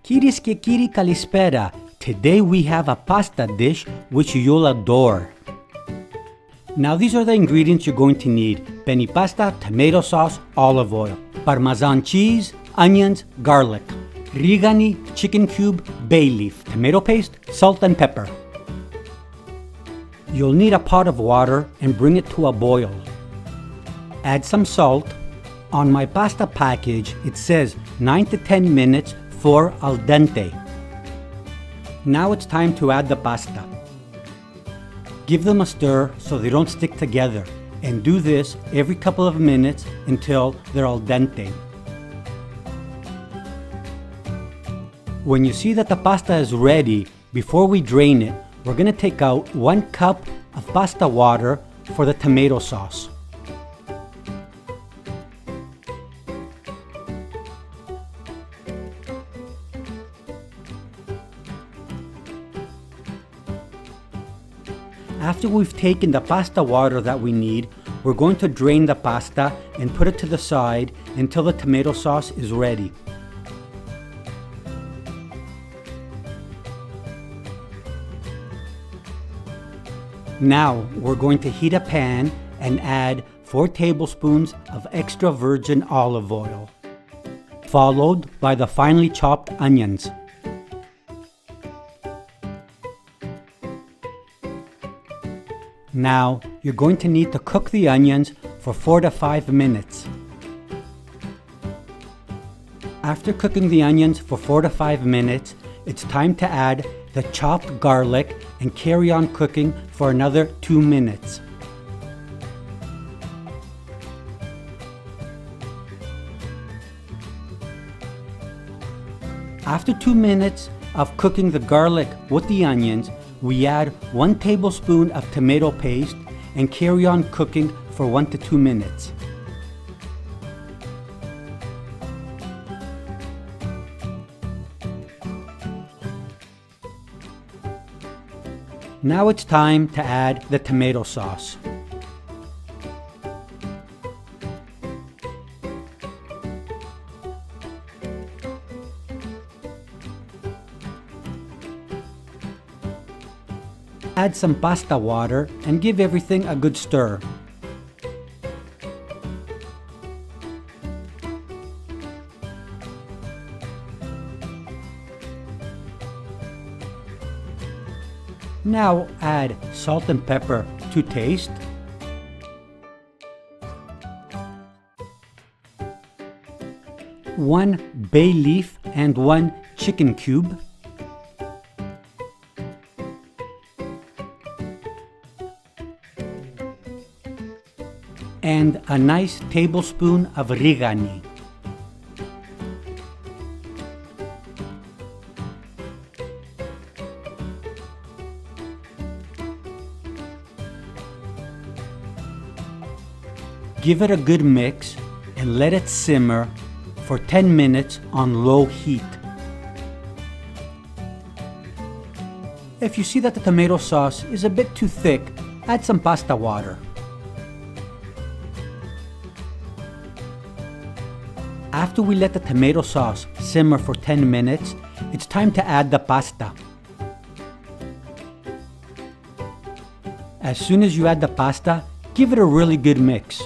Kiris και κύριοι kalispera. Today we have a pasta dish which you'll adore. Now these are the ingredients you're going to need. Penne pasta, tomato sauce, olive oil, parmesan cheese, onions, garlic, rigani, chicken cube, bay leaf, tomato paste, salt and pepper. You'll need a pot of water and bring it to a boil. Add some salt. On my pasta package it says 9 to 10 minutes for al dente. Now it's time to add the pasta. Give them a stir so they don't stick together, and do this every couple of minutes until they're al dente. When you see that the pasta is ready, before we drain it, we're going to take out 1 cup of pasta water for the tomato sauce. After we've taken the pasta water that we need, we're going to drain the pasta and put it to the side until the tomato sauce is ready. Now we're going to heat a pan and add 4 tablespoons of extra virgin olive oil, followed by the finely chopped onions. Now, you're going to need to cook the onions for 4 to 5 minutes. After cooking the onions for 4 to 5 minutes, it's time to add the chopped garlic and carry on cooking for another 2 minutes. After 2 minutes of cooking the garlic with the onions, we add 1 tablespoon of tomato paste and carry on cooking for 1 to 2 minutes. Now it's time to add the tomato sauce. Add some pasta water and give everything a good stir. Now add salt and pepper to taste. One bay leaf and 1 chicken cube. And a nice tablespoon of rigani. Give it a good mix and let it simmer for 10 minutes on low heat. If you see that the tomato sauce is a bit too thick, add some pasta water. After we let the tomato sauce simmer for 10 minutes, it's time to add the pasta. As soon as you add the pasta, give it a really good mix.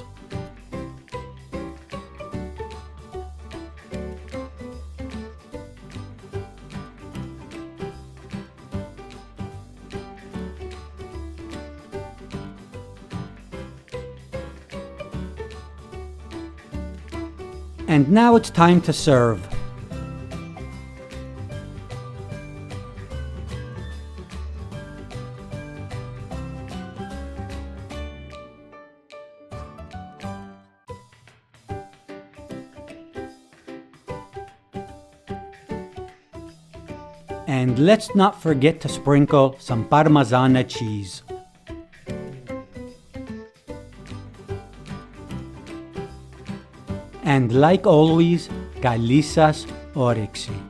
And now it's time to serve. And let's not forget to sprinkle some parmesan cheese. And like always, καλή σας όρεξη.